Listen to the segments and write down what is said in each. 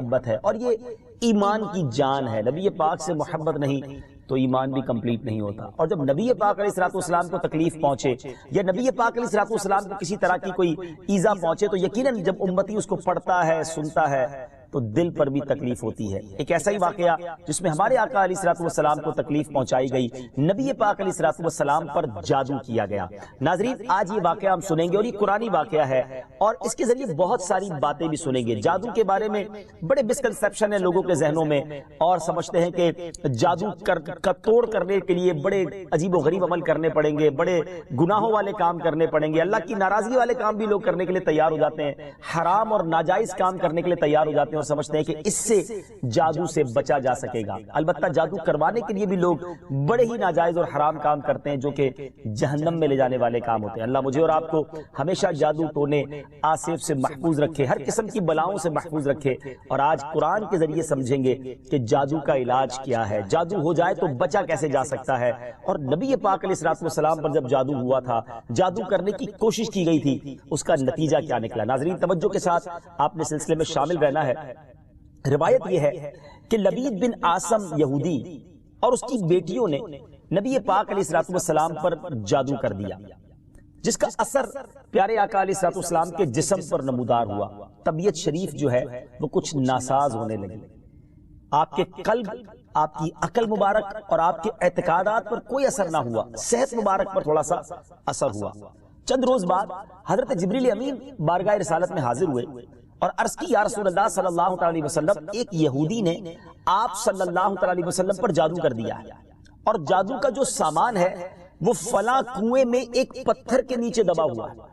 محبت ہے، اور یہ ایمان کی جان ہے۔ نبی پاک سے محبت نہیں تو ایمان بھی کمپلیٹ نہیں ہوتا۔ اور جب نبی پاک علیہ الصلوۃ والسلام کو تکلیف پہنچے یا نبی پاک علیہ الصلوۃ والسلام کو کسی طرح کی کوئی ایذا پہنچے تو یقیناً جب امتی اس کو پڑھتا ہے، سنتا ہے، تو دل پر بھی تکلیف ہوتی ہے۔ ایک ایسا ہی واقعہ جس میں ہمارے آقا علیہ الصلوۃ والسلام کو تکلیف پہنچائی گئی، نبی پاک علیہ الصلوۃ والسلام پر جادو کیا گیا۔ ناظرین، آج یہ واقعہ ہم سنیں گے اور یہ قرآنی واقعہ ہے، اور اس کے ذریعے بہت ساری باتیں بھی سنیں گے۔ جادو کے بارے میں بڑے مسکنسیپشن ہیں لوگوں کے ذہنوں میں، اور سمجھتے ہیں کہ جادو کا توڑ کرنے کے لیے بڑے عجیب و غریب عمل کرنے پڑیں گے، بڑے گناہوں والے کام کرنے پڑیں گے، اللہ کی ناراضگی والے کام بھی لوگ کرنے کے لیے تیار ہو جاتے ہیں، حرام اور ناجائز کام کرنے کے لیے تیار ہو جاتے ہیں، اور سمجھتے ہیں کہ اس سے جادو سے بچا جا سکے گا۔ البتہ جادو کروانے کے لیے بھی لوگ بڑے ہی ناجائز اور حرام کام کرتے ہیں، جو کہ جہنم میں لے جانے والے کام ہوتے ہیں۔ اللہ مجھے اور آپ کو ہمیشہ جادو ٹونے آصف سے محفوظ رکھے، ہر قسم کی بلاؤں سے محفوظ رکھے، اور آج قرآن کے ذریعے سمجھیں گے کہ جادو کا علاج کیا ہے، جادو ہو جائے تو بچا کیسے جا سکتا ہے، اور نبی پاک علیہ الصلوۃ والسلام پر جب جادو ہوا تھا، جادو کرنے کی کوشش کی گئی تھی، اس کا نتیجہ کیا نکلا۔ ناظرین، توجہ کے ساتھ آپ نے سلسلے میں شامل رہنا ہے۔ روایت یہ ہے کہ لبید بن عاصم یہودی اور اس کی بیٹیوں نے نبی پاک علیہ الصلوۃ والسلام پر جادو کر دیا، جس کا اثر پیارے آقا علیہ الصلوۃ والسلام کے جسم پر نمودار ہوا۔ طبیعت شریف جو ہے وہ کچھ ناساز ہونے لگی، آپ کے قلب، آپ کی عقل مبارک اور آپ کے اعتقادات پر کوئی اثر نہ ہوا، صحت مبارک پر تھوڑا سا اثر ہوا۔ چند روز بعد حضرت جبریل امین بارگاہ رسالت میں حاضر ہوئے اور عرض کی، یا رسول اللہ صلی اللہ علیہ وسلم، ایک یہودی نے آپ صلی اللہ علیہ وسلم پر جادو کر دیا ہے، اور جادو کا جو سامان ہے وہ فلاں کنویں میں ایک پتھر کے نیچے دبا ہوا ہے۔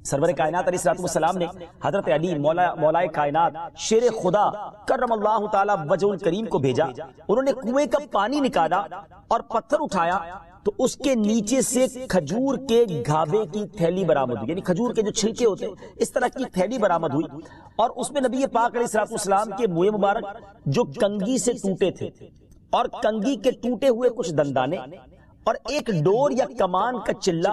سرور کائنات علیہ الصلوۃ والسلام نے حضرت علی مولا کائنات شیر خدا کرم اللہ تعالی وجہ الکریم کو بھیجا، انہوں نے کنویں کا پانی نکالا اور پتھر اٹھایا تو اس کے نیچے سے کھجور کے گھابے کی تھیلی برآمد ہوئی، یعنی کھجور کے جو چھلکے ہوتے ہیں اس طرح کی تھیلی برآمد ہوئی، اور اس میں نبی پاک علیہ الصلوۃ والسلام کے منہ مبارک جو کنگھی سے ٹوٹے تھے، اور کنگھی کے ٹوٹے ہوئے کچھ دندانے، اور ایک ڈور یا کمان کا چلہ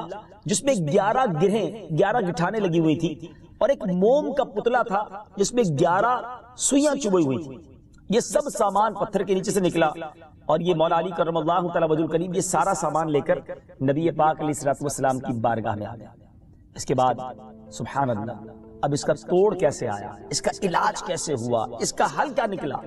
جس میں 11 گٹھانے لگی ہوئی تھی، اور ایک موم کا پتلا تھا جس میں 11 سوئیاں چبھی ہوئی تھی۔ یہ سب سامان پتھر کے نیچے سے نکلا، اور یہ مولا علی کرم اللہ تعالی وجہ الکریم یہ سارا سامان لے کر نبی پاک علیہ الصلوۃ والسلام کی بارگاہ میں آ گیا۔ اس کے بعد سبحان اللہ، اب اس کا توڑ کیسے آیا، اس کا علاج کیسے ہوا، اس کا حل کیا نکلا؟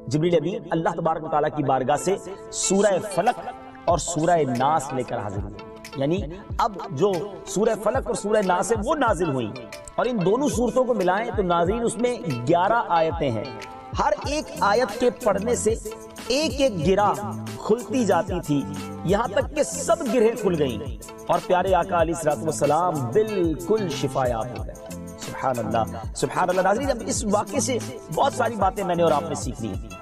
جبریل امین اللہ تبارک و تعالیٰ کی بارگاہ سے سورہ فلق اور سورہ ناس لے کر حاضر ہوئے، یعنی اب جو سورہ فلق اور سورہ ناس ہے وہ نازل ہوئی، اور ان دونوں سورتوں کو ملائیں تو ناظرین اس میں 11 آیتیں ہیں، ہر ایک آیت کے پڑھنے سے ایک ایک گرہ کھلتی جاتی تھی، یہاں تک کہ سب گرہیں کھل گئیں، اور پیارے آقا علیہ الصلوۃ والسلام بالکل شفا یاب ہو گئے۔ سبحان اللہ، سبحان اللہ۔ ناظرین، اب اس واقعے سے بہت ساری باتیں میں نے اور آپ نے سیکھنی ہیں۔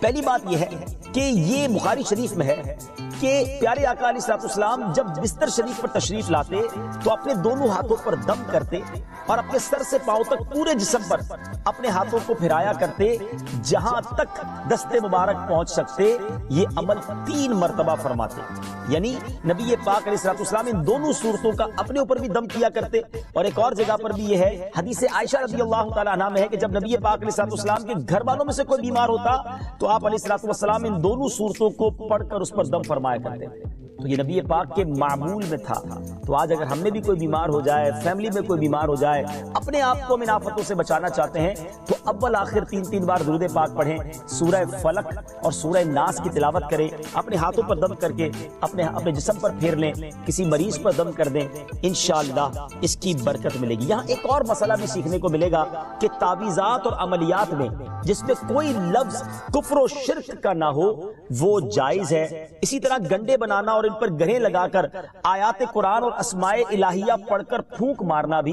پہلی بات یہ ہے کہ یہ بخاری شریف میں ہے کہ پیارے آقا علیہ الصلوۃ والسلام جب بستر شریف پر تشریف لاتے تو اپنے دونوں ہاتھوں پر دم کرتے، اور اپنے سر سے پاؤں تک پورے جسم پر اپنے ہاتھوں کو پھرایا کرتے، جہاں تک دست مبارک پہنچ سکتے یہ عمل 3 مرتبہ فرماتے، یعنی نبی پاک علیہ الصلوۃ والسلام ان دونوں صورتوں کا اپنے اوپر بھی دم کیا کرتے۔ اور ایک اور جگہ پر بھی یہ ہے، حدیث عائشہ رضی اللہ تعالیٰ عنہا میں ہے کہ جب نبی پاک علیہ الصلوۃ والسلام کے گھر والوں میں سے کوئی بیمار ہوتا تو آپ علیہ الصلوۃ والسلام ان دونوں صورتوں کو پڑھ کر اس پر دم فرمایا کرتے تھے۔ تو یہ نبی پاک کے معمول میں تھا۔ تو آج اگر ہم میں بھی کوئی بیمار ہو جائے، فیملی میں کوئی بیمار ہو جائے، اپنے آپ کو من آفتوں سے بچانا چاہتے ہیں تو اول آخر 3 بار درود پاک پڑھیں، سورہ فلق اور سورہ ناس کی تلاوت کریں، اپنے ہاتھوں پر دم کر کے اپنے جسم پر پھیر لیں، کسی مریض پر دم کر دیں، انشاءاللہ اس کی برکت ملے گی۔ یہاں ایک اور مسئلہ بھی سیکھنے کو ملے گا کہ تعویذات اور عملیات میں جس میں کوئی لفظ کفر و شرک کا نہ ہو وہ جائز ہے۔ اسی طرح گنڈے بنانا اور ان پر گرہیں لگا کر آیات قرآن اور اسماء الہیہ پڑھ کر پھونک مارنا بھی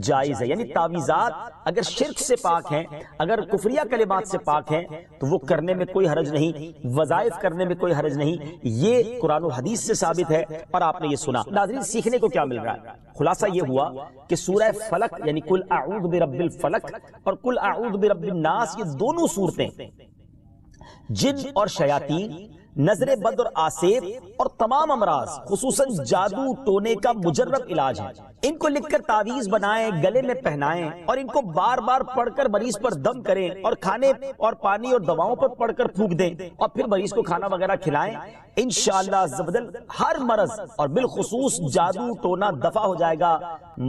جائز ہے، یعنی تعویذات اگر شرک سے پاک ہیں، اگر کفریہ کلمات سے پاک ہیں تو وہ کرنے میں کوئی حرج نہیں، وظائف کرنے میں کوئی حرج نہیں، یہ قرآن و حدیث سے ثابت ہے اور آپ نے یہ سنا۔ ناظرین، سیکھنے کو کیا مل رہا ہے؟ خلاصہ یہ ہوا کہ سورہ فلق یعنی قل اعوذ برب الفلق اور قل اعوذ برب الناس، یہ دونوں صورتیں جن اور شیاطین نظر بد اور آسیب اور تمام امراض خصوصاً جادو ٹونے کا مجرب علاج ہے۔ ان کو لکھ کر تعویذ بنائیں، گلے میں پہنائیں اور ان کو بار بار پڑھ کر مریض پر دم کریں اور کھانے اور پانی اور دواؤں پر پڑھ کر پھونک دیں اور پھر مریض کو کھانا وغیرہ کھلائیں۔ انشاءاللہ عز و جل ہر مرض اور بالخصوص جادو ٹونا دفع ہو جائے گا،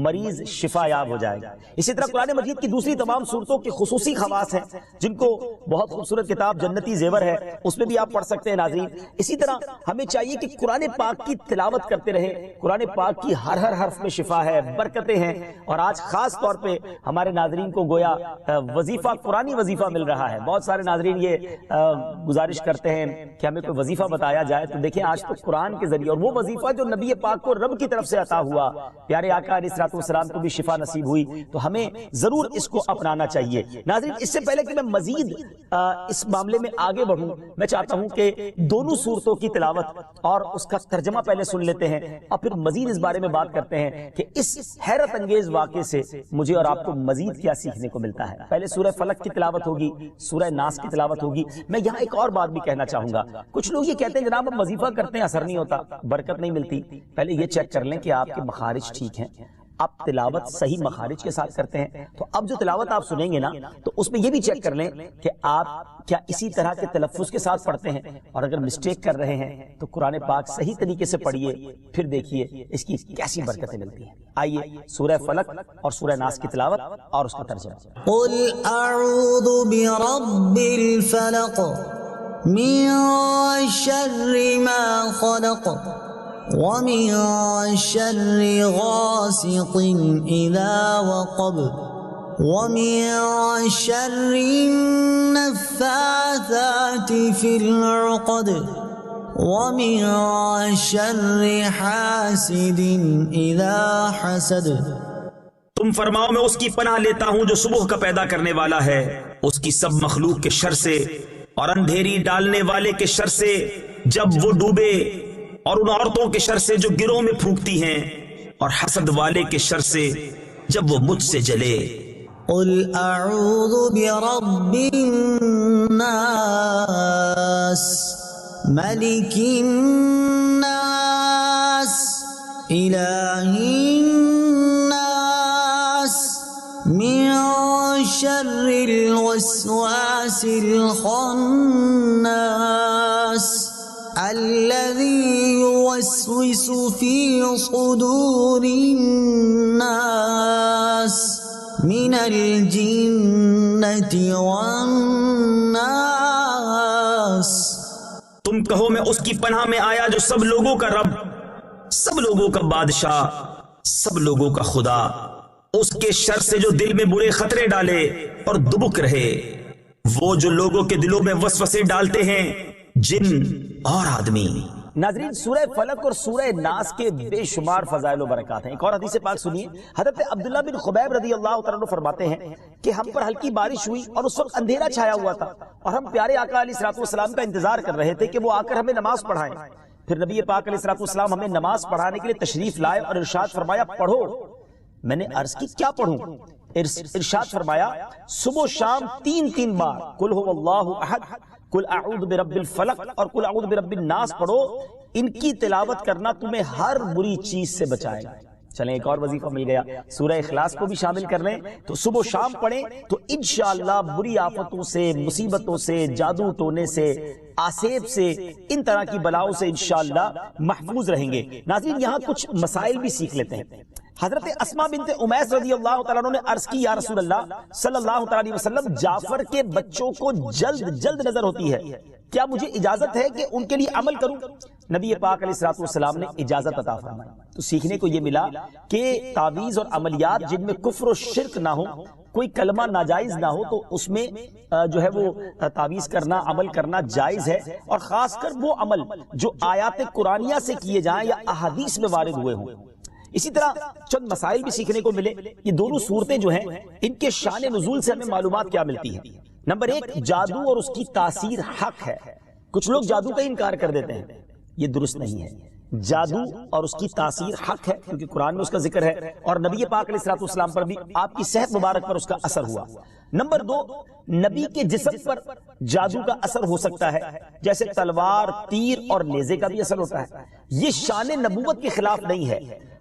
مریض شفا یاب ہو جائے گا۔ اسی طرح قرآن مجید کی دوسری تمام صورتوں کے خصوصی خواص ہیں جن کو بہت خوبصورت کتاب جنتی زیور ہے اس میں بھی آپ پڑھ سکتے ہیں ناظرین۔ اسی طرح ہمیں چاہیے کہ قرآن پاک کی تلاوت کرتے رہیں۔ قرآن پاک کی ہر حرف میں شفا ہے، برکتیں ہیں، اور آج خاص طور پہ ہمارے ناظرین کو گویا وظیفہ قرآنی وظیفہ مل رہا ہے۔ بہت سارے ناظرین یہ گزارش کرتے ہیں کہ ہمیں کوئی وظیفہ بتایا جائے، تو دیکھیں آج تو قرآن کے ذریعے، اور وہ وظیفہ جو نبی پاک کو رب کی طرف سے عطا ہوا، پیارے آقا علیہ الصلوۃ والسلام کو بھی شفا نصیب ہوئی، تو ہمیں ضرور اس کو اپنانا چاہیے۔ ناظرین اس سے پہلے کہ میں مزید اس معاملے میں آگے بڑھوں، میں چاہتا ہوں کہ دونوں صورتوں کی تلاوت اور اس کا ترجمہ پہلے سن لیتے ہیں اور پھر مزید اس بارے میں بات کرتے ہیں کہ اس حیرت انگیز واقعے سے مجھے اور آپ کو مزید کیا سیکھنے کو ملتا ہے۔ پہلے سورہ فلق کی تلاوت ہوگی، سورہ ناس کی تلاوت ہوگی۔ میں یہاں ایک اور بات بھی کہنا چاہوں گا، کچھ لوگ یہ کہتے ہیں جناب ہم وظیفہ کرتے ہیں اثر نہیں ہوتا، برکت نہیں ملتی۔ پہلے یہ چیک کر لیں کہ آپ کے مخارج ٹھیک ہیں، آپ تلاوت صحیح مخارج کے ساتھ کرتے ہیں۔ تو اب جو تلاوت آپ سنیں گے نا تو اس میں یہ بھی چیک کر لیں کہ آپ کیا اسی طرح کے تلفظ کے ساتھ پڑھتے ہیں، اور اگر مسٹیک کر رہے ہیں تو قرآن پاک صحیح طریقے سے پڑھیے، پھر دیکھیے اس کی کیسی برکتیں ملتی ہیں۔ آئیے سورہ فلق اور سورہ ناس کی تلاوت اور اس کا ترجمہ۔ قل اعوذ برب الفلق من شر ما خلق ومن شر غاسق اذا وقب ومن شر النفاثات في العقد ومن شر حاسد اذا حسد۔ تم فرماؤ میں اس کی پناہ لیتا ہوں جو صبح کا پیدا کرنے والا ہے، اس کی سب مخلوق کے شر سے، اور اندھیری ڈالنے والے کے شر سے جب وہ ڈوبے، اور ان عورتوں کے شر سے جو گروہ میں پھونکتی ہیں، اور حسد والے کے شر سے جب وہ مجھ سے جلے۔ قل اعوذ برب الناس ملک الناس الہ الناس من شر الوسواس الخناس الذي يوسوس في صدور الناس من الجنة والناس۔ تم کہو میں اس کی پناہ میں آیا جو سب لوگوں کا رب، سب لوگوں کا بادشاہ، سب لوگوں کا خدا، اس کے شر سے جو دل میں برے خطرے ڈالے اور دبک رہے، وہ جو لوگوں کے دلوں میں وسوسے ڈالتے ہیں، جن اور آدمی۔ ناظرین سورہ فلق اور سورہ ناس کے بے شمار فضائل و برکات ہیں۔ ایک اور حدیث پاک سنیے، حضرت عبداللہ بن خبیب رضی اللہ تعالیٰ عنہ فرماتے ہیں کہ ہم پر ہلکی بارش ہوئی اور اس وقت اندھیرا چھایا ہوا تھا، اور ہم پیارے آقا علیہ الصلوۃ والسلام کا انتظار کر رہے تھے کہ وہ آ کر ہمیں نماز پڑھائیں۔ پھر نبی پاک علیہ الصلوۃ والسلام ہمیں نماز پڑھانے کے لیے تشریف لائے اور ارشاد فرمایا پڑھو۔ میں نے عرض کی کیا پڑھوں؟ ارشاد فرمایا صبح و شام 3 بار قل هو اللہ احد، قل اعوذ برب الفلق اور قل اعوذ برب الناس پڑھو، ان کی تلاوت کرنا تمہیں ہر بری چیز سے بچائے گا۔ چلیں ایک اور وظیفہ مل گیا، سورہ اخلاص کو بھی شامل کر لیں تو صبح و شام پڑھیں تو انشاءاللہ بری آفتوں سے، مصیبتوں سے، جادو ٹونے سے، آسیب سے، ان طرح کی بلاؤں سے انشاءاللہ محفوظ رہیں گے۔ ناظرین یہاں کچھ مسائل بھی سیکھ لیتے ہیں۔ حضرت اسماء بنت امیس رضی اللہ تعالیٰ عنہ نے عرض کی یا رسول اللہ صلی اللہ علیہ وسلم، جعفر کے بچوں کو جلد نظر ہوتی ہے، کیا مجھے اجازت ہے کہ ان کے لیے عمل کروں؟ نبی پاک علیہ الصلوۃ والسلام نے اجازت عطا فرمائی۔ تو سیکھنے کو یہ ملا کہ تعویذ اور عملیات جن میں کفر و شرک نہ ہو، کوئی کلمہ ناجائز نہ ہو، تو اس میں جو ہے وہ تعویذ کرنا، عمل کرنا جائز ہے، اور خاص کر وہ عمل جو آیات قرآنیہ سے کیے جائیں یا احادیث میں وارد ہوئے ہوں۔ اسی طرح چند مسائل بھی سیکھنے کو ملے۔ یہ دونوں صورتیں جو ہیں ان کے شان نزول سے ہمیں معلومات کیا ملتی ہیں؟ نمبر 1، جادو اور اس کی تاثیر حق ہے۔ کچھ لوگ جادو کا انکار کر دیتے ہیں، یہ درست نہیں ہے۔ جادو اور اس کی تاثیر حق ہے کیونکہ قرآن میں اس کا ذکر ہے، اور نبی پاک علیہ الصلوۃ والسلام پر بھی آپ کی صحت مبارک پر اس کا اثر ہوا۔ نمبر 2، نبی کے جسم پر جادو کا اثر ہو سکتا ہے، جیسے تلوار، تیر اور نیزے کا بھی اثر ہوتا ہے۔ یہ شان نبوت کے خلاف نہیں ہے،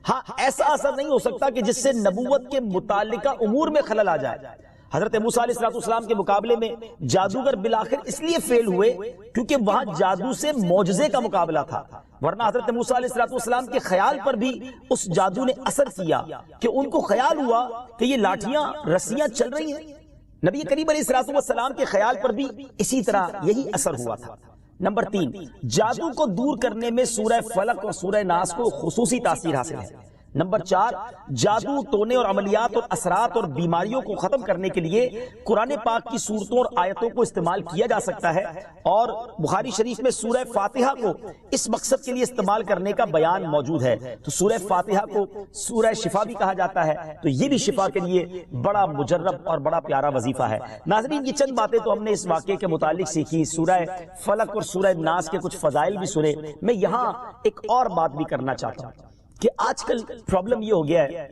ہاں ایسا اثر نہیں ہو سکتا کہ جس سے نبوت کے متعلقہ امور میں خلل آ جائے۔ حضرت موسیٰ علیہ السلام کے مقابلے میں جادوگر بالآخر اس لیے فیل ہوئے کیونکہ وہاں جادو سے معجزے کا مقابلہ تھا، ورنہ حضرت موسیٰ علیہ السلام کے خیال پر بھی اس جادو نے اثر کیا کہ ان کو خیال ہوا کہ یہ لاٹھیاں رسیاں چل رہی ہیں۔ نبی کریم علیہ السلام کے خیال پر بھی اسی طرح یہی اثر ہوا تھا۔ نمبر 3، جادو کو دور کرنے میں سورہ فلق اور سورہ ناس کو خصوصی تاثیر حاصل ہے۔ نمبر 4، جادو، ٹونے اور عملیات اور اثرات اور بیماریوں کو ختم کرنے کے لیے قرآن پاک کی صورتوں اور آیتوں کو استعمال کیا جا سکتا ہے، اور بخاری شریف میں سورہ فاتحہ کو اس مقصد کے لیے استعمال کرنے کا بیان موجود ہے۔ تو سورہ فاتحہ کو سورہ شفا بھی کہا جاتا ہے، تو یہ بھی شفا کے لیے بڑا مجرب اور بڑا پیارا وظیفہ ہے۔ ناظرین، یہ چند باتیں تو ہم نے اس واقعے کے متعلق سیکھی، سورہ فلق اور سورہ ناس کے کچھ فضائل بھی سنے۔ میں یہاں ایک اور بات بھی کرنا چاہتا ہوں کہ آج کل پرابلم یہ ہو گیا ہے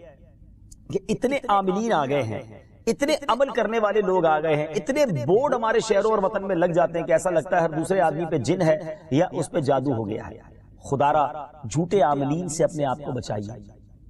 کہ اتنے عاملین آ گئے ہیں، اتنے عمل کرنے والے لوگ آ گئے ہیں، اتنے بورڈ ہمارے شہروں اور وطن میں لگ جاتے ہیں کہ ایسا لگتا ہے ہر دوسرے آدمی پہ جن ہے یا اس پہ جادو ہو گیا ہے۔ خدارا جھوٹے عاملین سے اپنے آپ کو بچائیے۔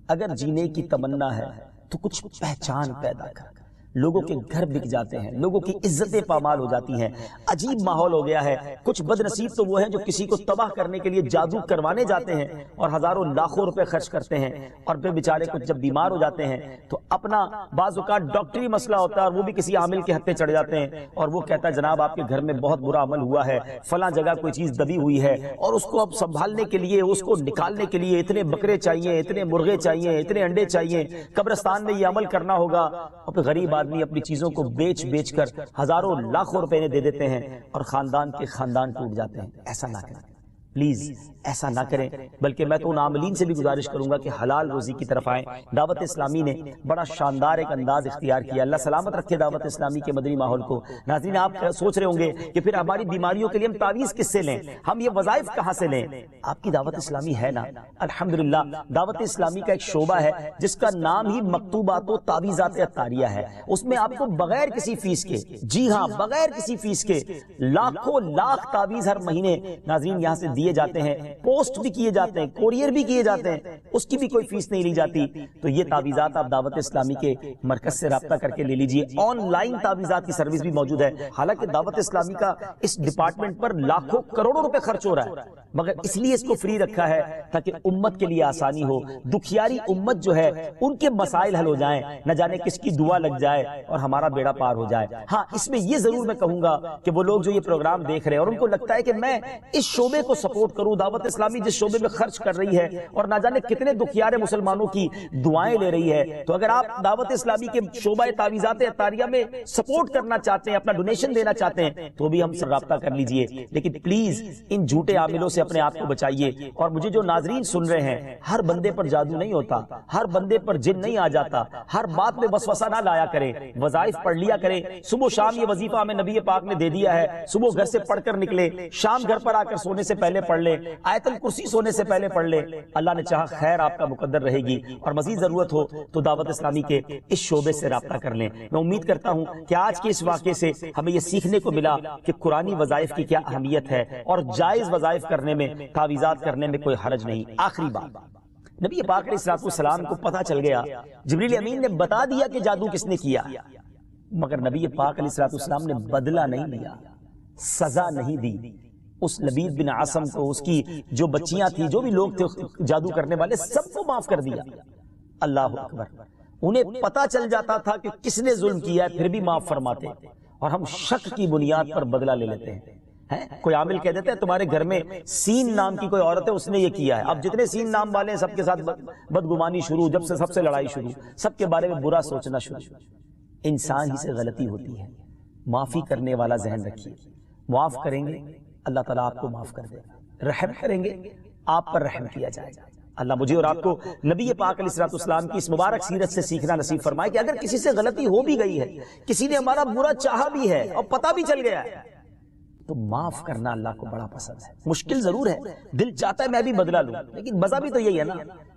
اگر جینے کی تمنا ہے تو کچھ پہچان پیدا کر۔ لوگوں کے گھر بک جاتے ہیں، لوگوں کی عزتیں پامال ہو جاتی ہیں، عجیب ماحول ہو گیا ہے۔ کچھ بد نصیب تو وہ ہیں جو کسی کو تباہ کرنے کے لیے جادو کروانے جاتے ہیں اور ہزاروں لاکھوں روپے خرچ کرتے ہیں، اور پھر بیچارے کچھ جب بیمار ہو جاتے ہیں تو اپنا بعض اوقات ڈاکٹری مسئلہ ہوتا ہے اور وہ بھی کسی عامل کے ہتھے چڑھ جاتے ہیں، اور وہ کہتا ہے جناب آپ کے گھر میں بہت برا عمل ہوا ہے، فلاں جگہ کوئی چیز دبی ہوئی ہے، اور اس کو اب سنبھالنے کے لیے، اس کو نکالنے کے لیے اتنے بکرے چاہیے، اتنے مرغے چاہیے، اتنے انڈے چاہیے، قبرستان میں یہ عمل کرنا ہوگا، اور پھر غریب آدمی اپنی چیزوں کو بیچ کر ہزاروں لاکھوں روپے دے دیتے ہیں اور خاندان کے خاندان ٹوٹ جاتے ہیں۔ ایسا نہ کریں، پلیز ایسا نہ کریں، بلکہ میں تو ان عاملین سے بھی گزارش کروں گا کہ حلال روزی کی طرف آئیں۔ دعوت اسلامی نے بڑا شاندار ایک انداز اختیار کیا، اللہ سلامت رکھے دعوت اسلامی کے مدنی ماحول کو۔ ناظرین، آپ سوچ رہے ہوں گے کہ پھر ہماری بیماریوں کے لیے ہم تعویذ کس سے لیں، ہم یہ وظائف کہاں سے لیں؟ آپ کی دعوت اسلامی ہے نا، الحمدللہ دعوت اسلامی کا ایک شعبہ ہے جس کا نام ہی مکتوبات و تعویذات عطاریہ ہے۔ اس میں آپ کو بغیر کسی فیس کے، جی ہاں بغیر کسی فیس کے، لاکھوں لاکھ تعویذ ہر مہینے ناظرین یہاں سے دیے جاتے ہیں، پوسٹ بھی کیے جاتے ہیں، کوریئر بھی کیے جاتے ہیں، اس کی بھی کوئی فیس نہیں لی جاتی۔ تو یہ تعویذات آپ دعوت اسلامی کے مرکز سے رابطہ کر کے لے لیجئے۔ آن لائن تعویذات کی سروس بھی موجود ہے، حالانکہ دعوت اسلامی کا اس ڈپارٹمنٹ پر لاکھوں کروڑوں روپے خرچ ہو رہا ہے، مگر اس لیے اس کو فری رکھا ہے تاکہ امت کے لیے آسانی ہو، دکھیاری امت جو ہے ان کے مسائل حل ہو جائیں، نہ جانے کس کی دعا لگ جائے اور ہمارا بیڑا پار ہو جائے۔ ہاں اس میں یہ ضرور میں کہوں گا کہ وہ لوگ جو یہ پروگرام دیکھ رہے ہیں اور ان کو لگتا ہے کہ میں اس شعبے کو سپورٹ کروں، دعوت اسلامی جس شعبے میں خرچ کر رہی ہے اور نہ جانے کتنے دکھیارے مسلمانوں کی دعائیں لے رہی ہے، تو اگر آپ دعوت اسلامی کے شعبہ تعویذات عطاریہ میں سپورٹ کرنا چاہتے ہیں، اپنا ڈونیشن دینا چاہتے ہیں، تو بھی ہم سے رابطہ کر لیجئے۔ لیکن پلیز ان جھوٹے عاملوں سے اپنے آپ کو بچائیے۔ اور مجھے جو ناظرین سن رہے ہیں، ہر بندے پر جادو نہیں ہوتا، ہر بندے پر جن نہیں آ جاتا، ہر بات میں وسوسہ نہ لایا کریں، وظائف پڑھ لیا کریں۔ صبح شام یہ وظیفہ ہمیں نبی پاک نے دے دیا ہے، صبح گھر سے پڑھ کر نکلے، شام گھر پر آ کر سونے سے پہلے پڑھ لیں، آیت الکرسی سونے سے پہلے پڑھ لیں، اللہ نے چاہا خیر آپ کا مقدر رہے گی۔ اور مزید ضرورت ہو تو دعوت اسلامی کے اس شعبے سے رابطہ کر لیں۔ میں امید کرتا ہوں کہ آج کے اس واقعے سے ہمیں یہ سیکھنے کو ملا کہ قرآنی وظائف کی کیا اہمیت ہے، اور جائز وظائف کرنے میں، تعویذات کرنے میں کوئی حرج نہیں۔ آخری بات، نبی پاک علیہ السلام کو پتہ چل گیا، جبریل امین نے بتا دیا کہ جادو کس نے کیا، مگر نبی پاک علیہ السلام نے بدلہ نہیں لیا، سزا نہیں دی۔ اس لبید بن عاصم کو، اس کی جو بچیاں تھیں، جو بھی لوگ تھے جادو کرنے والے، سب کو معاف کر دیا۔ اللہ اکبر۔ انہیں پتا چل جاتا تھا کہ کس نے ظلم کیا ہے، پھر بھی معاف فرماتے، اور ہم شک کی بنیاد پر بدلہ لے لیتے ہیں۔ کوئی عامل کہہ دیتا ہے تمہارے گھر میں سین نام کی کوئی عورت ہے، اس نے یہ کیا ہے، اب جتنے سین نام والے ہیں سب کے ساتھ بدگمانی شروع، جب سے سب سے لڑائی شروع، سب کے بارے میں برا سوچنا شروع۔ انسان ہی سے غلطی ہوتی ہے، معافی کرنے والا ذہن رکھیے، معاف کریں گے اللہ تعالیٰ آپ کو معاف کر دے گا، رحم کریں گے آپ پر رحم کیا جائے گا۔ اللہ مجھے اور آپ کو نبی پاک علیہ السلام کی اس مبارک سیرت سے سیکھنا نصیب فرمائے کہ اگر کسی سے غلطی ہو بھی گئی ہے، کسی نے ہمارا برا چاہا بھی ہے اور پتہ بھی چل گیا ہے، تو معاف کرنا اللہ کو بڑا پسند ہے. مشکل ضرور ہے, دل چاہتا ہے میں بھی بدلہ لوں, لیکن مزہ بھی تو یہی ہے نا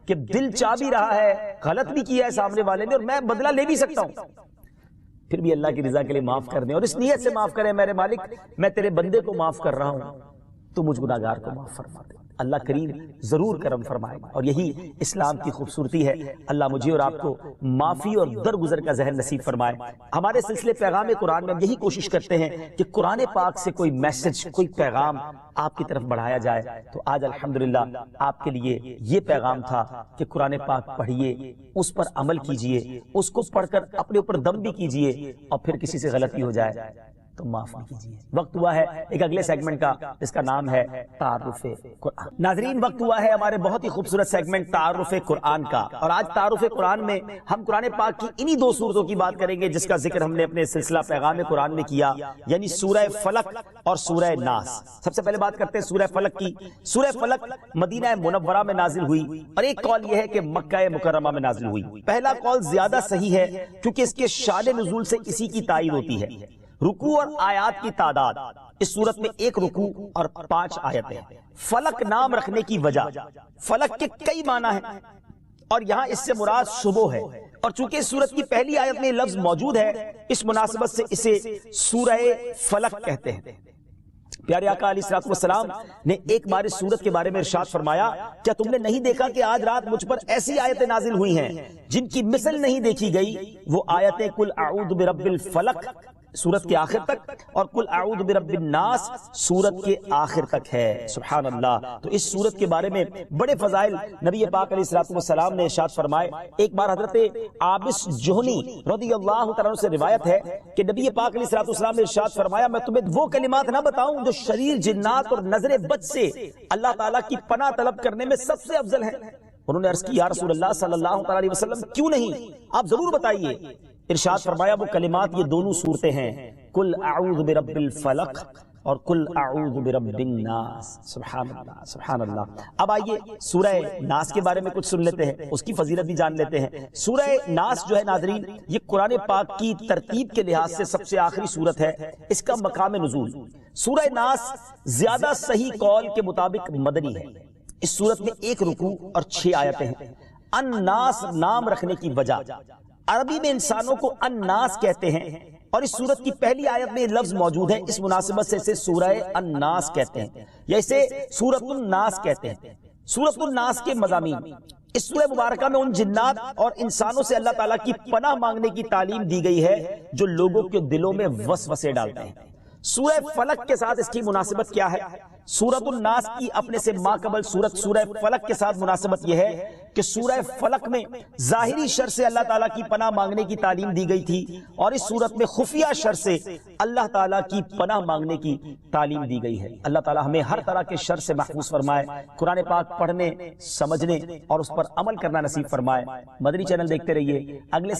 کہ دل چاہ بھی رہا ہے, غلط بھی کیا ہے سامنے والے نے, اور میں بدلہ لے بھی سکتا ہوں, پھر بھی اللہ کی رضا کے لیے معاف کر دیں, اور اس نیت سے معاف کریں میرے مالک میں تیرے بندے کو معاف کر رہا ہوں, تو مجھ گناہگار کو معاف فرما دے. اللہ کریم ضرور کرم فرمائے, اور یہی اسلام کی خوبصورتی ہے. اللہ مجھے اور آپ کو معافی اور درگزر کا ذہن نصیب فرمائے. ہمارے سلسلے پیغام قرآن میں ہم یہی کوشش کرتے ہیں کہ قرآن پاک سے کوئی میسج, کوئی پیغام آپ کی طرف بڑھایا جائے. تو آج الحمدللہ آپ کے لیے یہ پیغام تھا کہ قرآن پاک پڑھیے, اس پر عمل کیجئے, اس کو پڑھ کر اپنے اوپر دم بھی کیجئے, اور پھر کسی سے غلطی ہو جائے تو معاف بھی کیجیے. وقت ہوا ہے ایک اگلے سیگمنٹ کا, جس کا نام ہے تعارف قرآن. ناظرین, وقت ہوا ہے ہمارے بہت ہی خوبصورت سیگمنٹ تعارف قرآن کا, اور آج تعارف قرآن میں ہم قرآن پاک کی انہی دو سورتوں کی بات کریں گے جس کا ذکر ہم نے اپنے سلسلہ پیغام قرآن میں کیا, یعنی سورہ فلق اور سورہ ناس. سب سے پہلے بات کرتے ہیں سورہ فلق کی. سورہ فلق مدینہ منورہ میں نازل ہوئی, اور ایک قول یہ ہے کہ مکہ مکرمہ میں نازل ہوئی. پہلا قول زیادہ صحیح ہے کیونکہ اس کے شان نزول سے اسی کی تائید ہوتی ہے. رکوع اور آیات کی تعداد, اس صورت میں 1 رکوع اور 5 آیتیں. فلق نام رکھنے کی وجہ, فلق کے کئی معنی ہیں, اور یہاں اس سے مراد صبح ہے, اور چونکہ اس صورت کی پہلی آیت میں لفظ موجود ہے, اس مناسبت سے اسے سورہ فلق کہتے ہیں. پیارے آقا علیہ الصلوۃ والسلام نے ایک بار اس سورت کے بارے میں ارشاد فرمایا, کیا تم نے نہیں دیکھا کہ آج رات مجھ پر ایسی آیتیں نازل ہوئی ہیں جن کی مثل نہیں دیکھی گئی؟ وہ آیتیں قل اعوذ برب الفلق سورت کے آخر تک, اور قل اعوذ برب الناس سورت کے آخر تک ہے. سبحان اللہ. تو اس سورت کے بارے میں بڑے فضائل نبی پاک علیہ الصلوۃ والسلام نے ارشاد فرمائے. ایک بار حضرت عابس جوہنی رضی اللہ تعالیٰ عنہ سے روایت ہے کہ نبی پاک علیہ الصلوۃ والسلام نے ارشاد فرمایا, میں تمہیں وہ کلمات نہ بتاؤں جو شریر جنات اور نظر بد سے اللہ تعالیٰ کی پناہ طلب کرنے میں سب سے افضل ہیں. انہوں نے عرض کی, یا رسول اللہ صلی اللہ تعالیٰ علیہ وسلم کیوں نہیں, آپ ضرور بتائیے. ارشاد فرمایا, وہ کلمات یہ دونوں صورتیں ہیں, قل اعوذ برب الفلق اور قل اعوذ برب الناس. سبحان اللہ, سبحان اللہ. اب آئیے سورہ ناس کے بارے میں کچھ سن لیتے ہیں, اس کی فضیلت بھی جان لیتے ہیں. سورہ ناس جو ہے ناظرین, یہ قرآن پاک کی ترتیب کے لحاظ سے سب سے آخری سورت ہے. اس کا مقام نزول, سورہ ناس زیادہ صحیح قول کے مطابق مدنی ہے. اس سورت میں 1 رکوع اور 6 آیتیں ہیں. الناس نام رکھنے کی وجہ, عربی میں انسانوں کو الناس کہتے ہیں, اور اس سورت کی پہلی آیت میں لفظ موجود ہے, اس مناسبت سے اسے سورہ الناس کہتے ہیں, یا اسے سورۃ الناس کہتے ہیں. سورۃ الناس کے مضامین, اس سورہ مبارکہ میں ان جنات اور انسانوں سے اللہ تعالیٰ کی پناہ مانگنے کی تعلیم دی گئی ہے جو لوگوں کے دلوں میں وسوسے ڈالتے ہیں. سورہ فلق کے ساتھ اس کی مناسبت کیا ہے؟ سورۃ الناس کی اپنے سے ماقبل سورت سورہ فلق کے ساتھ مناسبت یہ ہے کہ سورہ فلق میں ظاہری شر سے اللہ تعالیٰ کی پناہ مانگنے کی تعلیم دی گئی تھی, اور اس سورت میں خفیہ شر سے اللہ تعالیٰ کی پناہ مانگنے کی تعلیم دی گئی ہے. اللہ تعالیٰ ہمیں ہر طرح کے شر سے محفوظ فرمائے, قرآن پاک پڑھنے, سمجھنے اور اس پر عمل کرنا نصیب فرمائے. مدنی چینل دیکھتے رہیے. اگلے